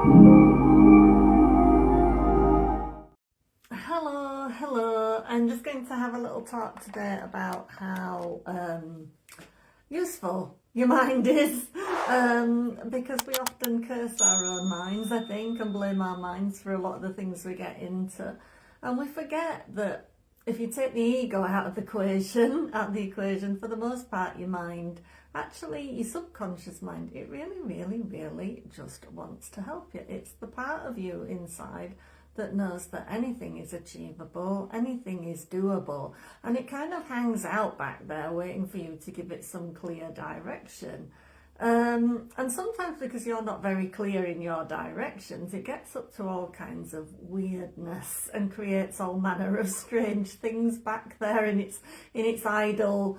Hello. I'm just going to have a little talk today about how useful your mind is, because we often curse our own minds, I think, and blame our minds for a lot of the things we get into. And we forget that if you take the ego out of the equation, for the most part, your mind, actually your subconscious mind, it really just wants to help you. It's the part of you inside that knows that anything is achievable, anything is doable, and it kind of hangs out back there waiting for you to give it some clear direction. And sometimes, because you're not very clear in your directions, it gets up to all kinds of weirdness and creates all manner of strange things back there in its idle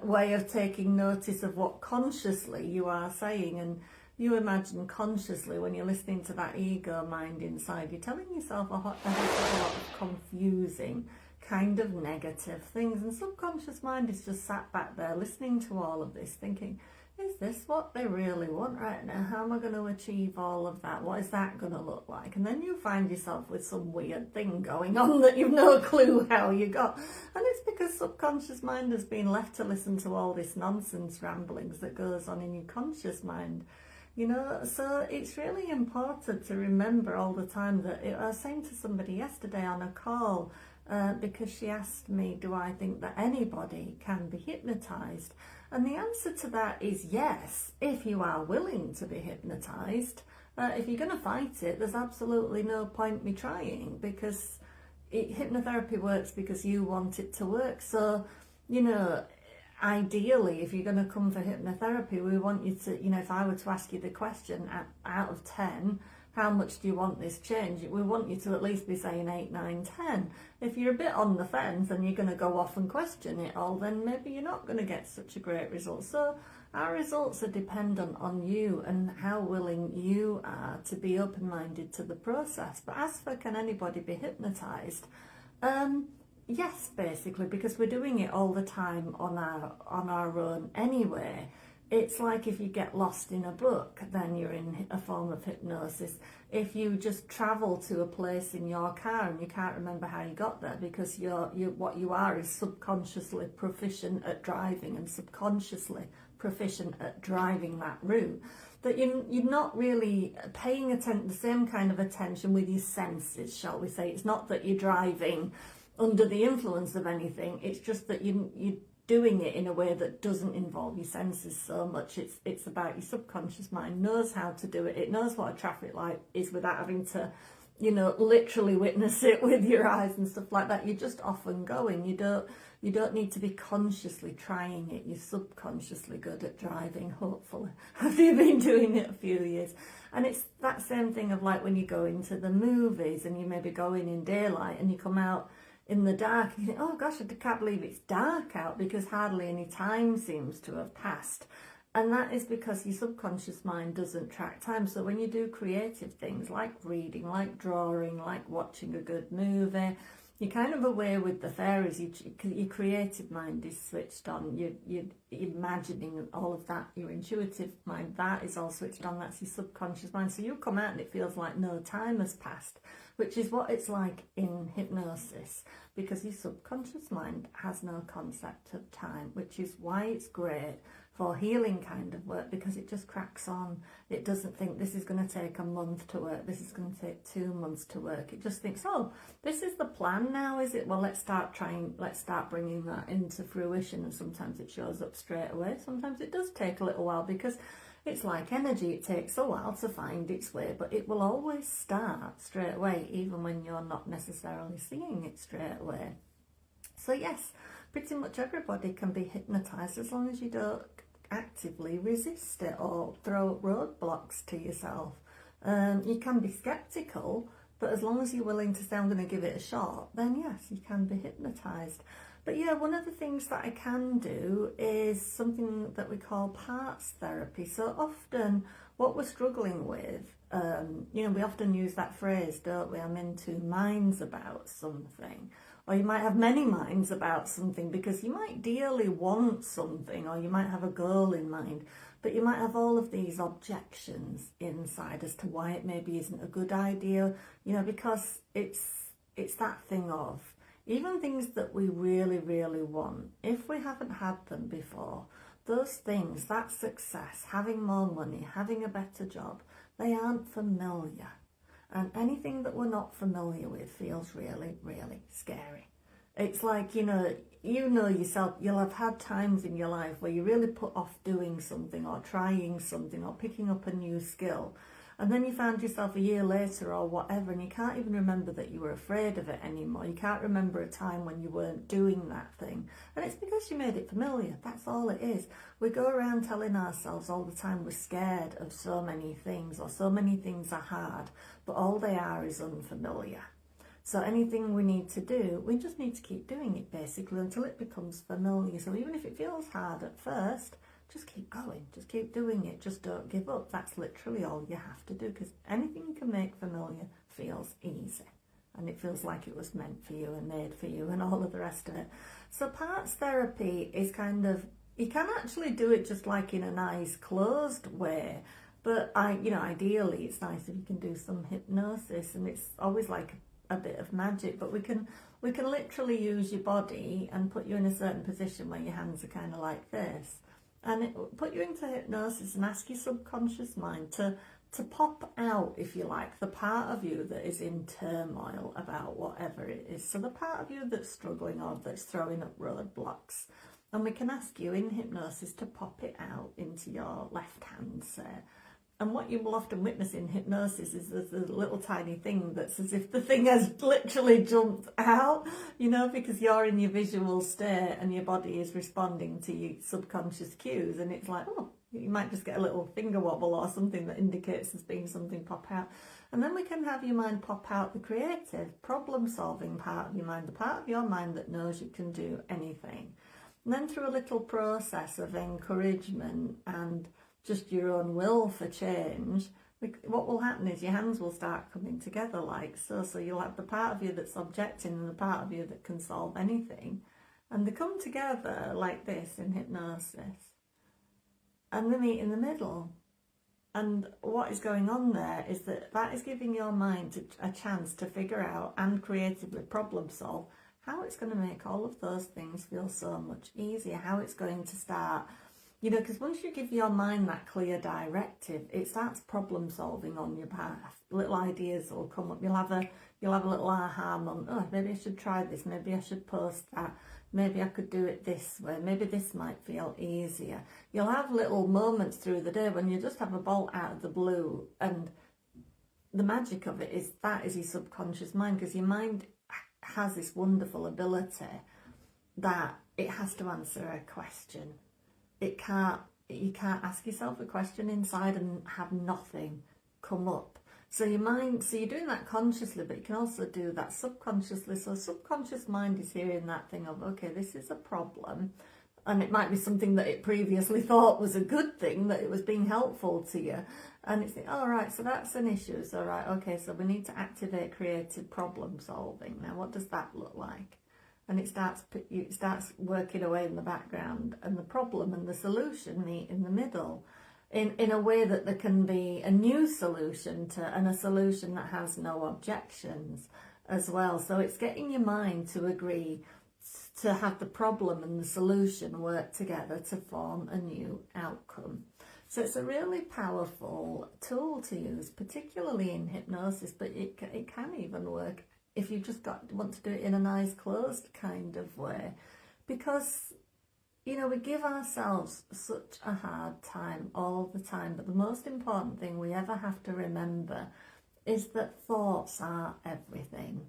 way of taking notice of what consciously you are saying. And you imagine consciously, when you're listening to that ego mind inside, you're telling yourself a lot of confusing, kind of negative things. And subconscious mind is just sat back there listening to all of this, thinking, is this what they really want right now? How am I going to achieve all of that? What is that going to look like? And then you find yourself with some weird thing going on that you've no clue how you got. And it's because subconscious mind has been left to listen to all this nonsense ramblings that goes on in your conscious mind. So it's really important to remember all the time that I was saying to somebody yesterday on a call, because she asked me, do I think that anybody can be hypnotized? And the answer to that is yes, if you are willing to be hypnotized. If you're going to fight it, there's absolutely no point me trying, because hypnotherapy works because you want it to work. So, ideally, if you're going to come for hypnotherapy, we want you to, if I were to ask you the question out of 10, how much do you want this change? We want you to at least be saying 8, 9, 10. If you're a bit on the fence and you're going to go off and question it all, then maybe you're not going to get such a great result. So our results are dependent on you and how willing you are to be open-minded to the process. But as for can anybody be hypnotized? Yes, basically, because we're doing it all the time on our own anyway. It's like if you get lost in a book, then you're in a form of hypnosis. If you just travel to a place in your car and you can't remember how you got there, because what you are is subconsciously proficient at driving and subconsciously proficient at driving that route, that you're not really paying the same kind of attention with your senses, shall we say. It's not that you're driving under the influence of anything, it's just that you're doing it in a way that doesn't involve your senses so much. It's about your subconscious mind knows how to do it. It knows what a traffic light is without having to, literally witness it with your eyes and stuff like that. You're just off and going. You don't need to be consciously trying it. You're subconsciously good at driving, hopefully, after you've been doing it a few years. And it's that same thing of like when you go into the movies and you maybe go in daylight and you come out in the dark and you think, oh gosh, I can't believe it's dark out, because hardly any time seems to have passed. And that is because your subconscious mind doesn't track time. So when you do creative things like reading, like drawing, like watching a good movie, you're kind of away with the fairies. Your creative mind is switched on. You're imagining all of that. Your intuitive mind, that is all switched on. That's your subconscious mind. So you come out and it feels like no time has passed, which is what it's like in hypnosis, because your subconscious mind has no concept of time, which is why it's great for healing kind of work, because it just cracks on. It doesn't think this is going to take a month to work, this is going to take 2 months to work. It just thinks, oh, this is the plan now, is it? Well, let's start bringing that into fruition. And sometimes it shows up straight away, sometimes it does take a little while, because it's like energy, it takes a while to find its way, but it will always start straight away, even when you're not necessarily seeing it straight away. So yes, pretty much everybody can be hypnotized, as long as you don't actively resist it or throw roadblocks to yourself. You can be skeptical, but as long as you're willing to say, I'm going to give it a shot, then yes, you can be hypnotized. But yeah, one of the things that I can do is something that we call parts therapy. So often what we're struggling with, we often use that phrase, don't we? I'm in two minds about something. Or you might have many minds about something, because you might dearly want something, or you might have a goal in mind, but you might have all of these objections inside as to why it maybe isn't a good idea, because it's that thing of, even things that we really, really want, if we haven't had them before, those things, that success, having more money, having a better job, they aren't familiar. And anything that we're not familiar with feels really, really scary. It's like, you know yourself, you'll have had times in your life where you really put off doing something or trying something or picking up a new skill. And then you found yourself a year later or whatever, and you can't even remember that you were afraid of it anymore. You can't remember a time when you weren't doing that thing. And it's because you made it familiar. That's all it is. We go around telling ourselves all the time we're scared of so many things, or so many things are hard, but all they are is unfamiliar. So anything we need to do, we just need to keep doing it basically until it becomes familiar. So even if it feels hard at first, just keep going, just keep doing it, just don't give up. That's literally all you have to do, because anything you can make familiar feels easy, and it feels like it was meant for you and made for you and all of the rest of it. So parts therapy is kind of, you can actually do it just like in a nice closed way, but ideally it's nice if you can do some hypnosis, and it's always like a bit of magic, but we can literally use your body and put you in a certain position where your hands are kind of like this. And it will put you into hypnosis and ask your subconscious mind to pop out, if you like, the part of you that is in turmoil about whatever it is. So the part of you that's struggling or that's throwing up roadblocks. And we can ask you in hypnosis to pop it out into your left hand, say. And what you will often witness in hypnosis is there's a little tiny thing that's as if the thing has literally jumped out, because you're in your visual state and your body is responding to your subconscious cues. And it's like, oh, you might just get a little finger wobble or something that indicates there's been something pop out. And then we can have your mind pop out the creative, problem-solving part of your mind, the part of your mind that knows you can do anything. And then through a little process of encouragement and just your own will for change, what will happen is your hands will start coming together like so. So you'll have the part of you that's objecting and the part of you that can solve anything. And they come together like this in hypnosis. And they meet in the middle. And what is going on there is that is giving your mind a chance to figure out and creatively problem solve how it's going to make all of those things feel so much easier, how it's going to start. Because once you give your mind that clear directive, it starts problem solving on your path. Little ideas will come up. You'll have a little aha moment. Oh, maybe I should try this. Maybe I should post that. Maybe I could do it this way. Maybe this might feel easier. You'll have little moments through the day when you just have a bolt out of the blue. And the magic of it is that is your subconscious mind, because your mind has this wonderful ability that it has to answer a question. You can't ask yourself a question inside and have nothing come up. So you're doing that consciously, but you can also do that subconsciously. So subconscious mind is hearing that thing of, okay, this is a problem. And it might be something that it previously thought was a good thing, that it was being helpful to you. And it's like, all right, so that's an issue. So, right, okay, so we need to activate creative problem solving. Now, what does that look like? And it starts working away in the background, and the problem and the solution meet in the middle in a way that there can be a new solution and a solution that has no objections as well. So it's getting your mind to agree to have the problem and the solution work together to form a new outcome. So it's a really powerful tool to use, particularly in hypnosis, but it can even work if you just want to do it in a nice closed kind of way, because we give ourselves such a hard time all the time. But the most important thing we ever have to remember is that thoughts are everything.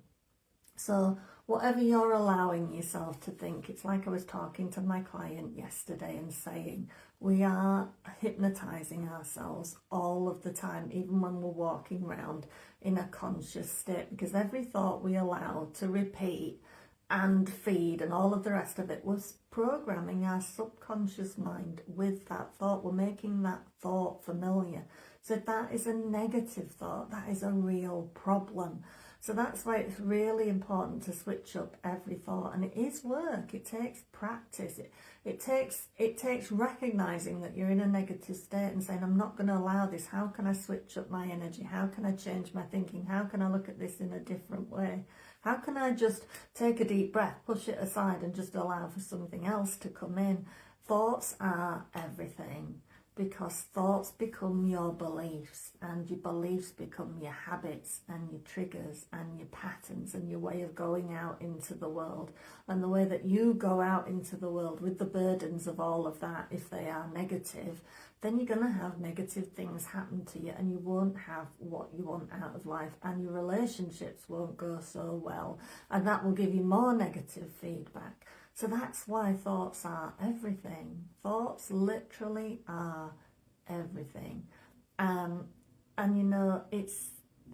So whatever you're allowing yourself to think, it's like I was talking to my client yesterday and saying, we are hypnotizing ourselves all of the time, even when we're walking around in a conscious state, because every thought we allow to repeat and feed and all of the rest of it was programming our subconscious mind with that thought. We're making that thought familiar. So if that is a negative thought, that is a real problem. So that's why it's really important to switch up every thought. And it is work. It takes practice. It takes recognizing that you're in a negative state and saying, I'm not going to allow this. How can I switch up my energy? How can I change my thinking? How can I look at this in a different way? How can I just take a deep breath, push it aside, and just allow for something else to come in? Thoughts are everything, because thoughts become your beliefs, and your beliefs become your habits and your triggers and your patterns and your way of going out into the world. And the way that you go out into the world with the burdens of all of that, if they are negative, then you're going to have negative things happen to you, and you won't have what you want out of life, and your relationships won't go so well, and that will give you more negative feedback. So that's why thoughts are everything. Thoughts literally are everything. And you know, it's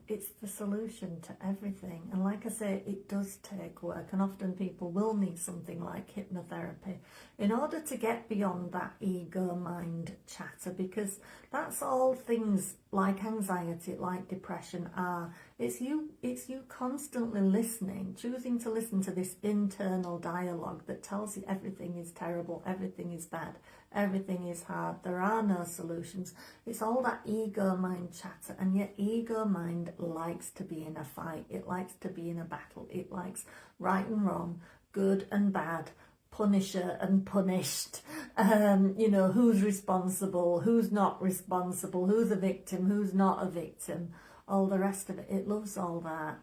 the solution to everything. And like I say, it does take work, and often people will need something like hypnotherapy in order to get beyond that ego mind chatter, because that's all things like anxiety, like depression are. It's you constantly listening, choosing to listen to this internal dialogue that tells you everything is terrible, everything is bad, everything is hard, there are no solutions. It's all that ego mind chatter, and your ego mind likes to be in a fight. It likes to be in a battle. It likes right and wrong, good and bad, punisher and punished, you know, who's responsible, who's not responsible, who's a victim, who's not a victim, all the rest of it. It loves all that,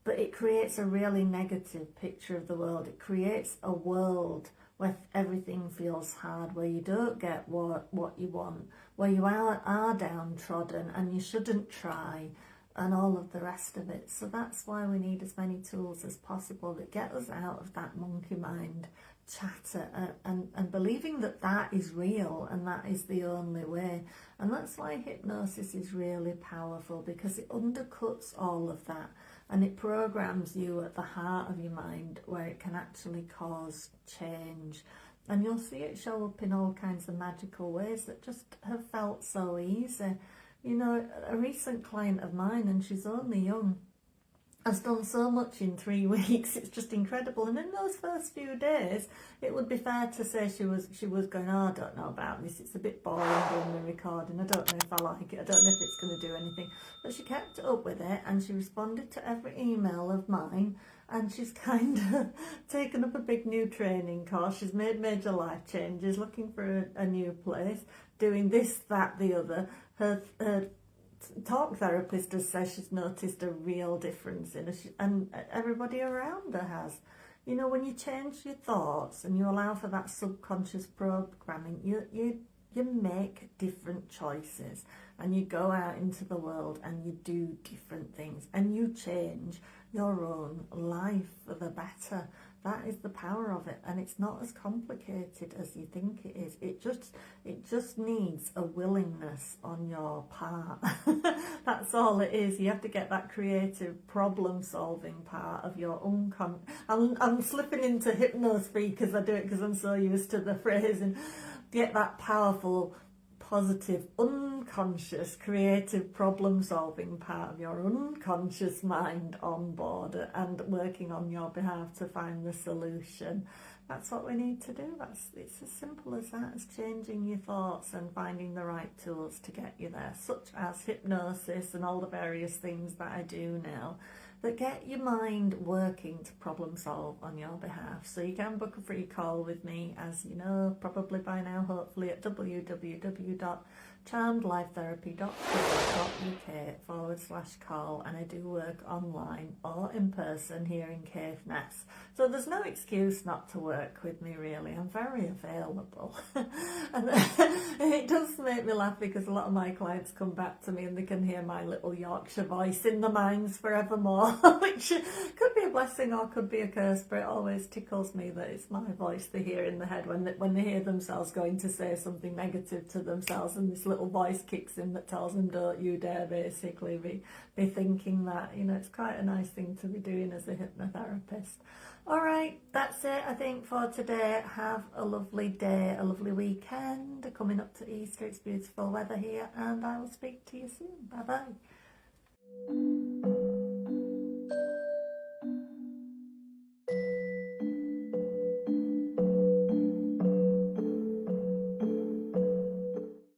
but it creates a really negative picture of the world. It creates a world where everything feels hard, where you don't get what you want, where you are downtrodden and you shouldn't try, and all of the rest of it. So that's why we need as many tools as possible that get us out of that monkey mind chatter, and believing that that is real and that is the only way. And that's why hypnosis is really powerful, because it undercuts all of that, and it programs you at the heart of your mind, where it can actually cause change. And you'll see it show up in all kinds of magical ways that just have felt so easy. You know, a recent client of mine, and she's only young, has done so much in 3 weeks. It's just incredible. And in those first few days, it would be fair to say she was going, oh, I don't know about this. It's a bit boring doing the recording. I don't know if I like it. I don't know if it's going to do anything. But she kept up with it, and she responded to every email of mine. And she's kind of taken up a big new training course. She's made major life changes, looking for a new place, doing this, that, the other. Her talk therapist has said she's noticed a real difference in her, and everybody around her has. You know, when you change your thoughts and you allow for that subconscious programming, you make different choices, and you go out into the world and you do different things, and you change your own life for the better. That is the power of it, and it's not as complicated as you think it is. It just needs a willingness on your part. That's all it is. You have to get that creative problem-solving part of your I'm slipping into hypnospeak as I do it, because I'm so used to the phrase, and get that powerful, positive, unconscious, creative problem-solving part of your unconscious mind on board and working on your behalf to find the solution. That's what we need to do. It's as simple as that, as changing your thoughts and finding the right tools to get you there, such as hypnosis and all the various things that I do now that get your mind working to problem solve on your behalf. So you can book a free call with me, as you know, probably by now, hopefully, at www.charmedlifetherapy.co.uk/call, and I do work online or in person here in Caithness. So there's no excuse not to work with me, really. I'm very available. And it does make me laugh, because a lot of my clients come back to me and they can hear my little Yorkshire voice in their minds forevermore, which could be a blessing or could be a curse, but it always tickles me that it's my voice they hear in the head when they hear themselves going to say something negative to themselves, and this little voice kicks in that tells them, don't you dare basically be thinking that. You know, it's quite a nice thing to be doing as a hypnotherapist. All right, that's it, I think, for today. Have a lovely day, a lovely weekend. Coming up to Easter, it's beautiful weather here, and I will speak to you soon. Bye-bye.